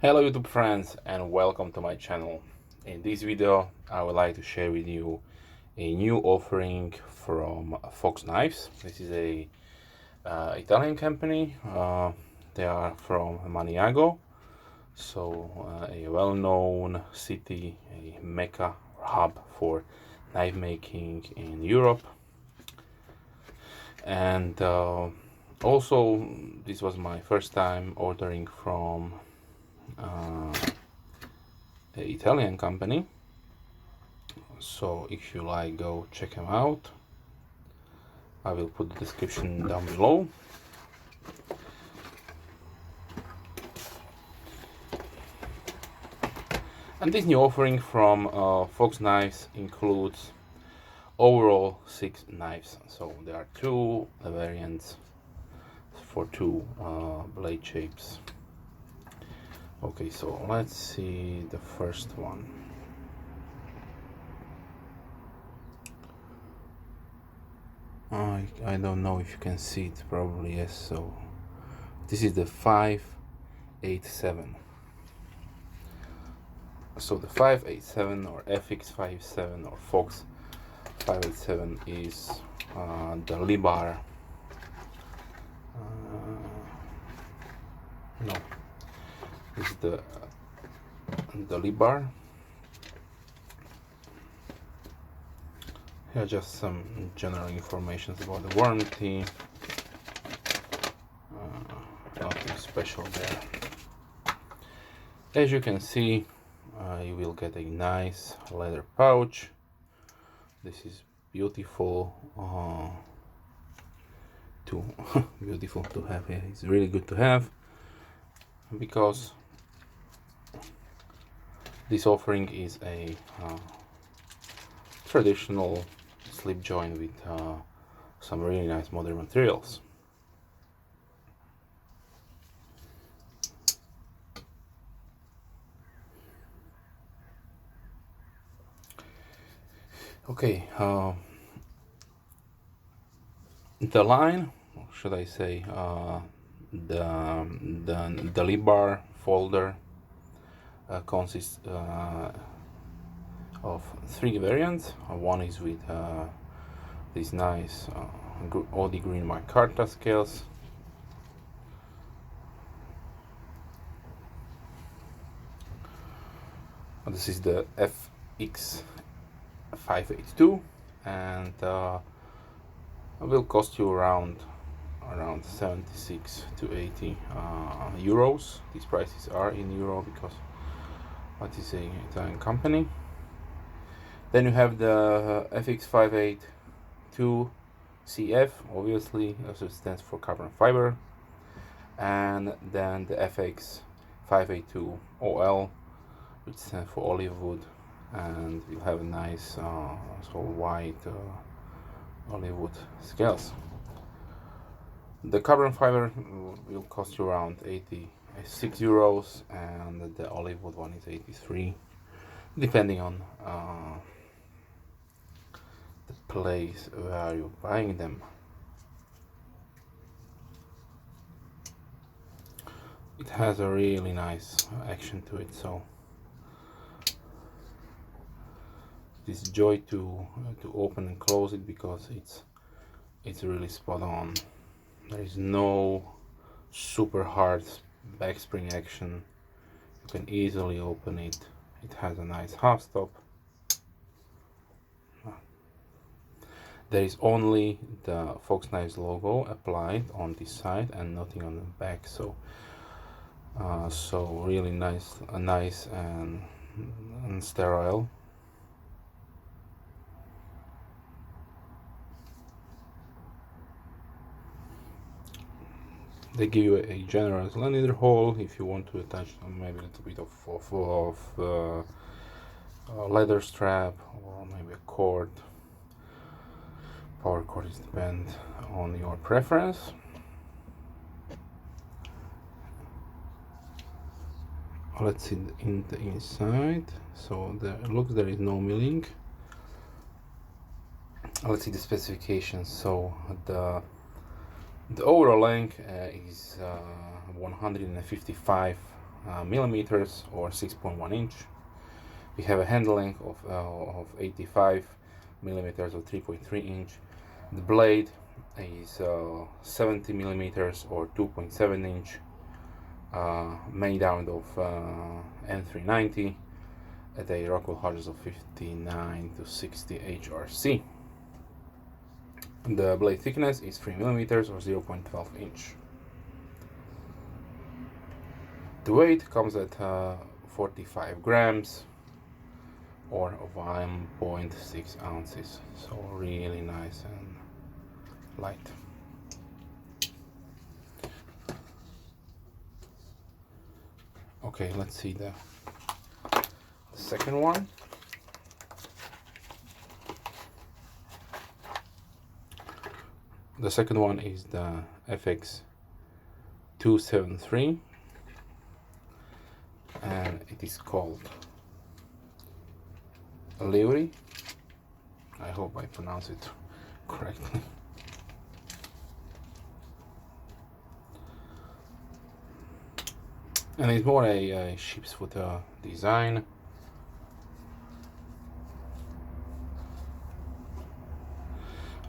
Hello YouTube friends and welcome to my channel. In this video I would like to share with you a new offering from Fox Knives. This is a Italian company. They are from Maniago, so a well-known city, a mecca or hub for knife making in Europe. And also this was my first time ordering from an Italian company, so if you like, go check them out. I will put the description down below. And this new offering from Fox Knives includes overall 6 knives, so there are 2 variants for 2 blade shapes. Okay, so let's see the first one. I don't know if you can see it, probably yes. So this is the 587. So the 587 or FX57 or Fox 587 is the Libar. No, this is the Libar. Here are just some general information about the warranty. Nothing special there. As you can see, you will get a nice leather pouch. This is beautiful beautiful to have. It's really good to have, because this offering is a traditional slip joint with some really nice modern materials. Okay, the line, or should I say the Libar folder consists of 3 variants. One is with these nice Audi green Micarta scales. This is the FX582, and it will cost you around 76 to 80 euros. These prices are in euro because what is an Italian company. Then you have the FX582 CF, obviously, also stands for carbon fiber, and then the FX582 OL, which stands for olive wood, and you have a nice so white olive wood scales. The carbon fiber will cost you around 86 euros, and the olive wood one is 83, depending on the place where you're buying them. It has a really nice action to it, so this joy to open and close it, because it's really spot on. There is no super hard backspring action. You can easily open it. It has a nice half stop. There is only the Fox Knives logo applied on this side and nothing on the back, so really nice and sterile. They give you a generous leather hole if you want to attach maybe a little bit of leather strap, or maybe a cord. Power cord is depend on your preference. Let's see in the inside. So there is no milling. Let's see the specifications. So the overall length is 155 millimeters or 6.1 inch. We have a handle length of 85 millimeters or 3.3 inch. The blade is 70 millimeters or 2.7 inch, made out of N390 at a Rockwell hardness of 59 to 60 HRC. The blade thickness is 3 millimeters or 0.12 inch. The weight comes at 45 grams or 1.6 ounces, so really nice and light. Okay, let's see the second one. The second one is the FX273 and it is called Livery. I hope I pronounce it correctly. And it's more a sheep's foot design.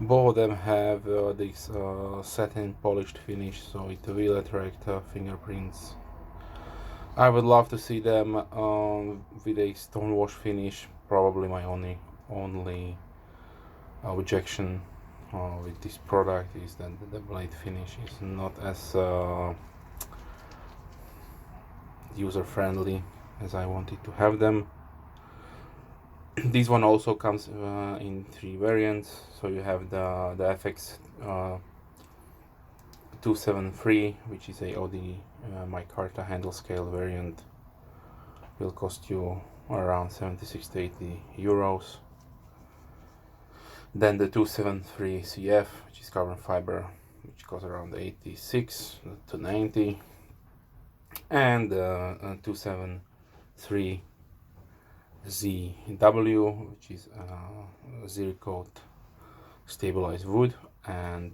Both of them have this satin polished finish, so it will attract fingerprints. I would love to see them with a stone wash finish. Probably my only objection with this product is that the blade finish is not as user-friendly as I wanted to have them. This one also comes in 3 variants. So you have the FX 273, which is a OD Micarta handle scale variant. Will cost you around 76 to 80 euros. Then the 273 CF, which is carbon fiber, which costs around 86 to 90. And 273 ZW, which is zero coat stabilized wood, and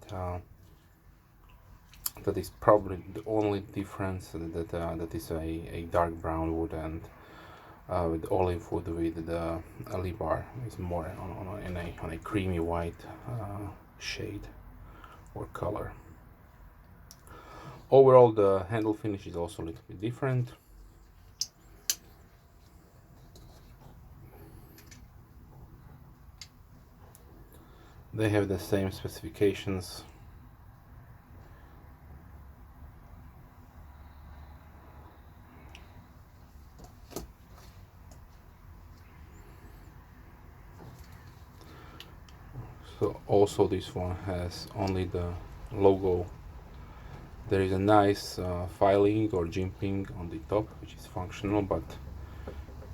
that is probably the only difference, that is a dark brown wood, and with olive wood with the Libar is more on a creamy white shade or color. Overall, the handle finish is also a little bit different. They have the same specifications. So also this one has only the logo. There is a nice filing or jimping on the top, which is functional, but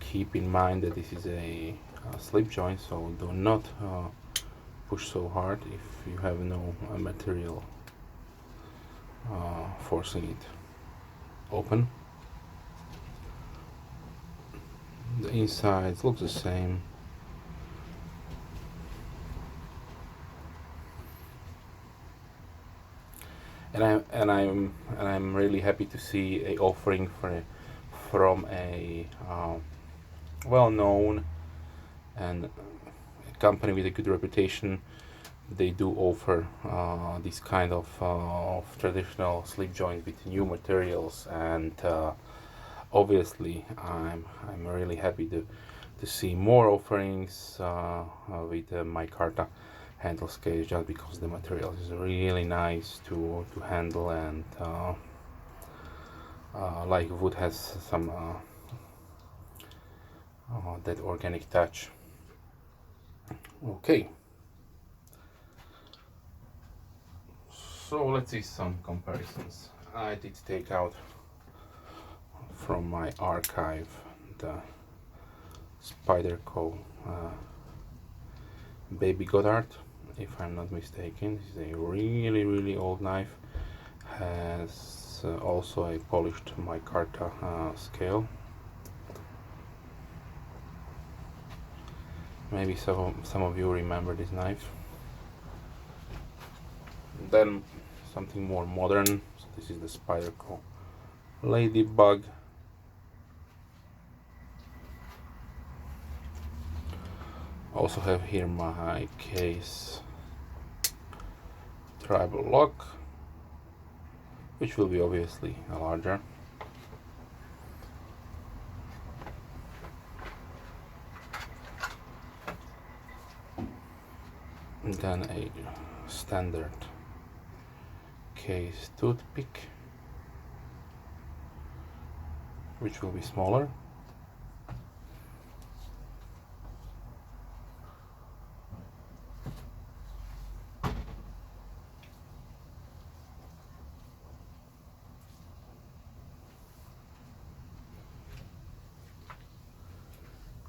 keep in mind that this is a slip joint, so do not push so hard if you have no material forcing it open. The inside looks the same. And I'm really happy to see a offering from a well-known and a company with a good reputation. They do offer this kind of traditional slip joint with new materials, and obviously I'm really happy to see more offerings with Micarta handle scale, just because the material is really nice to handle, and like wood has some that organic touch. Okay, so let's see some comparisons. I did take out from my archive the Spyderco Baby Goddard, if I'm not mistaken. This is a really old knife. Has also a polished micarta scale. Maybe some of you remember this knife. Then something more modern. So this is the Spyderco Ladybug Also have here my case tribal lock, which will be obviously larger. And then a standard case toothpick, which will be smaller.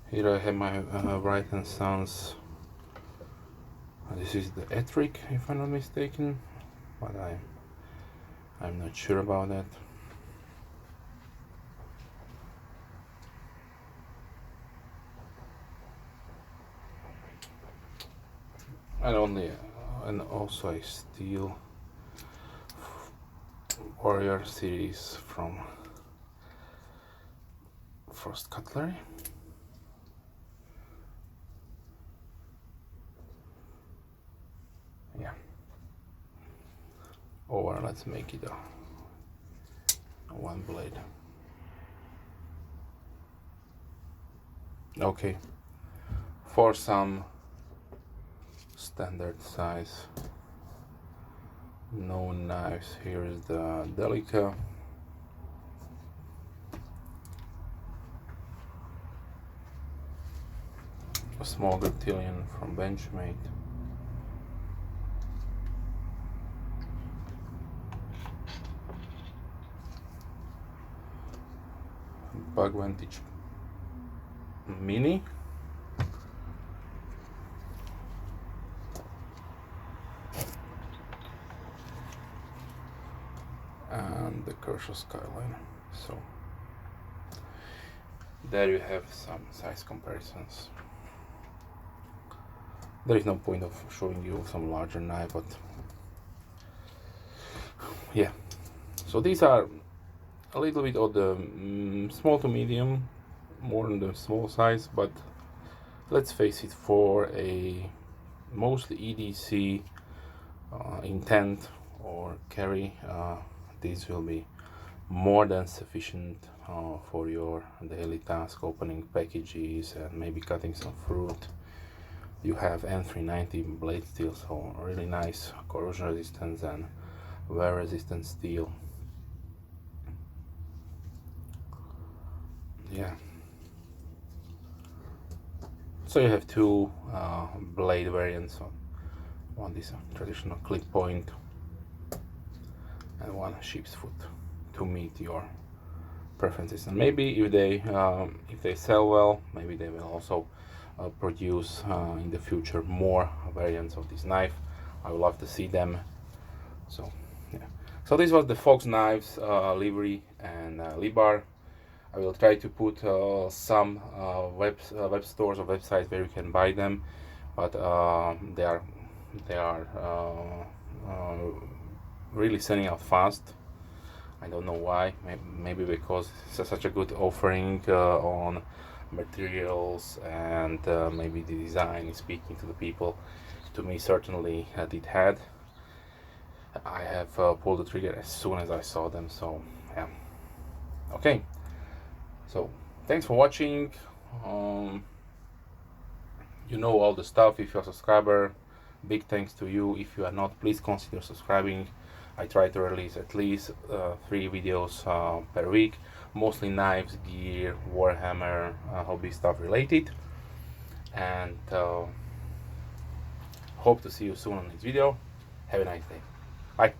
Here I have my Bright & Sons. This is the Ettrick, if I'm not mistaken, but I'm not sure about that. And also a steel Warrior series from Frost Cutlery. Yeah. Or let's make it a one blade. Okay. For some standard size known knives, here is the Delica. A small Griptilian from Benchmade. Bug Vantage Mini. And the Kershaw Skyline. So there you have some size comparisons. There is no point of showing you some larger knife, but yeah. So these are a little bit of the small to medium, more on the small size, but let's face it, for a mostly EDC intent or carry, these will be more than sufficient for your daily task, opening packages and maybe cutting some fruit. You have N390 blade steel, so really nice corrosion resistance and wear resistant steel. Yeah. So you have two blade variants. One is a traditional clip point and one sheep's foot to meet your preferences. And maybe if they sell well, maybe they will also produce in the future more variants of this knife. I would love to see them. So yeah. So this was the Fox knives, Livery and Libar. I will try to put some web stores or websites where you can buy them, but they are really selling out fast. I don't know why. Maybe because it's such a good offering on materials, and maybe the design is speaking to the people. To me, certainly it had. I have pulled the trigger as soon as I saw them. So yeah. Okay. So thanks for watching. You know all the stuff. If you're a subscriber, big thanks to you. If you are not, please consider subscribing. I try to release at least 3 videos per week, mostly knives, gear, Warhammer, hobby stuff related. And hope to see you soon on this video. Have a nice day. Bye.